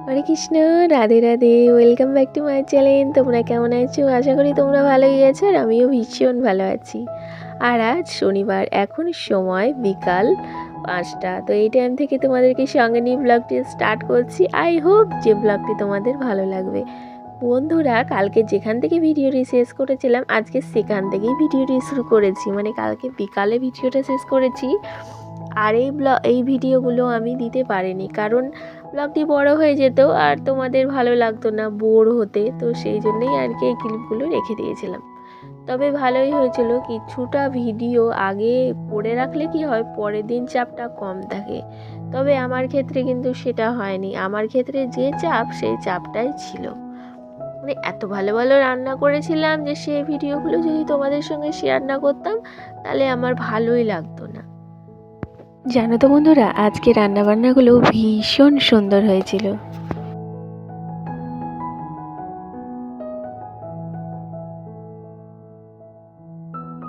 Hare Krishna, Radhe Radhe. Welcome back to my channel. তোমরা কেমন আছো? আশা করি তোমরা ভালোই আছো, আর আমিও ভীষণ ভালো আছি। আর আজ শনিবার, এখন সময় বিকাল 5টা। তো এই টাইম থেকে তোমাদেরকে সঙ্গে নিয়ে ব্লগটি স্টার্ট করছি। আই হোপ যে ব্লগটি তোমাদের ভালো লাগবে। বন্ধুরা, কালকে যেখান থেকে ভিডিওটি শেষ করেছিলাম, আজকে সেখান থেকেই ভিডিওটি শুরু করেছি। মানে কালকে বিকালে ভিডিওটা শেষ করেছি। আর এই ভিডিওগুলো আমি দিতে পারিনি, কারণ ব্লগটি বড় হয়ে যেত আর তোমাদের ভালো লাগতো না, বোর হতে। তো সেই জন্যই আর কি এই ক্লিপগুলো রেখে দিয়েছিলাম। তবে ভালোই হয়েছিল, কিছুটা ভিডিও আগে করে রাখলে কি হয়, পরের দিন চাপটা কম থাকে। তবে আমার ক্ষেত্রে কিন্তু সেটা হয়নি। আমার ক্ষেত্রে যে চাপ, সেই চাপটাই ছিল। মানে এত ভালো ভালো রান্না করেছিলাম যে সেই ভিডিওগুলো যদি তোমাদের সঙ্গে শেয়ার না করতাম, তাহলে আমার ভালোই লাগতো না। জানো তো বন্ধুরা, আজকে রান্নাবান্নাগুলো ভীষণ সুন্দর হয়েছিল।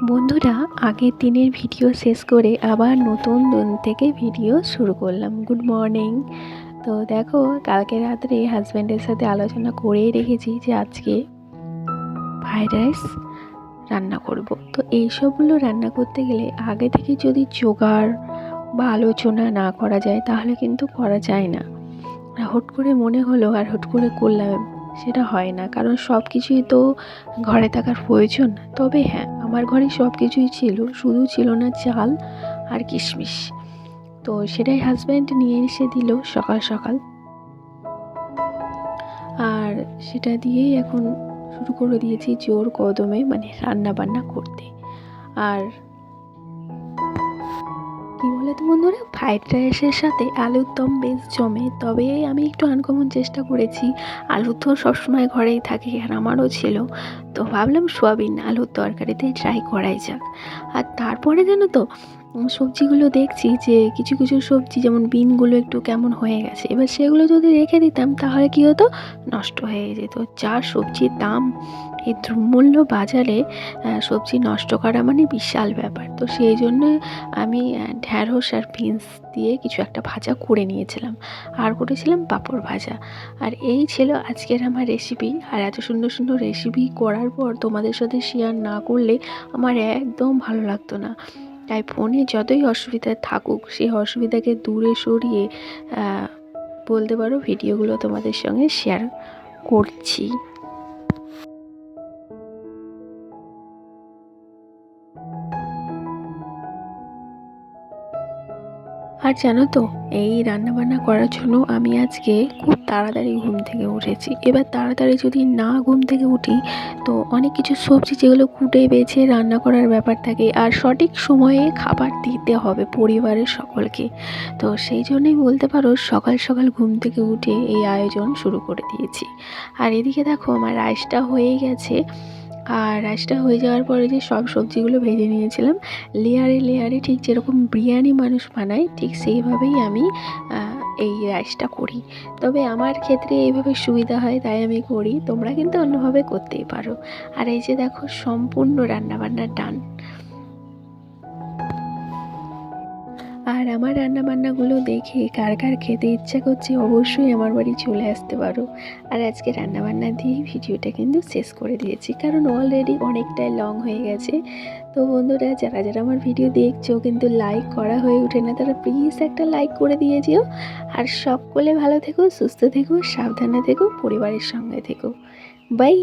বন্ধুরা, আগের দিনের ভিডিও শেষ করে আবার নতুন দিন থেকে ভিডিও শুরু করলাম। Good morning. তো দেখো, কালকে রাত্রে হাজব্যান্ডের সাথে আলোচনা করেই রেখেছি যে আজকে ফ্রাইড রাইস রান্না করব। তো এইসবগুলো রান্না করতে গেলে আগে থেকে যদি জোগাড় বা আলোচনা না করা যায়, তাহলে কিন্তু করা যায় না। হুট করে মনে হলো আর হুট করে করলাম, সেটা হয় না। কারণ সব কিছুই তো ঘরে থাকার প্রয়োজন। তবে হ্যাঁ, আমার ঘরে সব কিছুই ছিল, শুধু ছিল না চাল আর কিশমিশ। তো সেটাই হাজব্যান্ড নিয়ে এসে দিল সকাল সকাল, আর সেটা দিয়েই এখন শুরু করে দিয়েছি জোর কদমে, মানে রান্না বান্না করতে। আর কী বলে তো বন্ধুরা, ফ্রাইড রাইসের সাথে আলুর দম বেশ জমে। তবে আমি একটু আনকমন চেষ্টা করেছি। আলু তো সবসময় ঘরেই থাকে, আর আমারও ছিল। তো ভাবলাম সোয়াবিন আলুর তরকারিতেই ট্রাই করাই যাক। আর তারপরে জানো তো, সবজিগুলো দেখছি যে কিছু কিছু সবজি, যেমন বিনগুলো একটু কেমন হয়ে গেছে। এবার সেগুলো যদি রেখে দিতাম, তাহলে কী হতো, নষ্ট হয়ে যেত। যা সবজির দাম এই দ্রব্যমূল্য বাজারে, সবজি নষ্ট করা মানে বিশাল ব্যাপার। তো সেই জন্য আমি ঢ্যাঁড়স আর বিনস দিয়ে কিছু একটা ভাজা করে নিয়েছিলাম, আর করেছিলাম পাঁপড় ভাজা। আর এই ছিল আজকের আমার রেসিপি। আর এত সুন্দর সুন্দর রেসিপি করার পর তোমাদের সাথে শেয়ার না করলে আমার একদম ভালো লাগতো না। তাই ফোনে যতই অসুবিধা থাকুক, সেই অসুবিধাকে দূরে সরিয়ে বলতে পারো ভিডিওগুলো তোমাদের সঙ্গে শেয়ার করছি। আর জানো তো, এই রান্নাবান্না করার জন্য আমি আজকে খুব তাড়াতাড়ি ঘুম থেকে উঠেছি। এবার তাড়াতাড়ি যদি না ঘুম থেকে উঠি, তো অনেক কিছু সবজি যেগুলো কুটে বেছে রান্না করার ব্যাপার থাকে, আর সঠিক সময়ে খাবার দিতে হবে পরিবারের সকলকে। তো সেই জন্যই বলতে পারো সকাল সকাল ঘুম থেকে উঠে এই আয়োজন শুরু করে দিয়েছি। আর এদিকে দেখো, আমার রাইসটা হয়েই গেছে। আর রাইসটা হয়ে যাওয়ার পরে যে সব সবজিগুলো ভেজে নিয়েছিলাম, লেয়ারে লেয়ারে, ঠিক যেরকম বিরিয়ানি মানুষ বানায়, ঠিক সেইভাবেই আমি এই রাইসটা করি। তবে আমার ক্ষেত্রে এইভাবে সুবিধা হয়, তাই আমি করি। তোমরা কিন্তু অন্যভাবে করতেই পারো। আর এই যে দেখো, সম্পূর্ণ রান্নাবান্না ডান। আর আমার রান্নাবান্নাগুলো দেখে কার কার খেতে ইচ্ছা করছে, অবশ্যই আমার বাড়ি চলে আসতে পারো। আর আজকে রান্নাবান্না দিয়েই ভিডিওটা কিন্তু শেষ করে দিয়েছি, কারণ অলরেডি অনেকটাই লং হয়ে গেছে। তো বন্ধুরা, যারা যারা আমার ভিডিও দেখছো কিন্তু লাইক করা হয়ে ওঠে না, তারা প্লিজ একটা লাইক করে দিয়ে যেও। আর সকলে ভালো থেকো, সুস্থ থেকো, সাবধানে থেকো, পরিবারের সঙ্গে থেকো। বাই।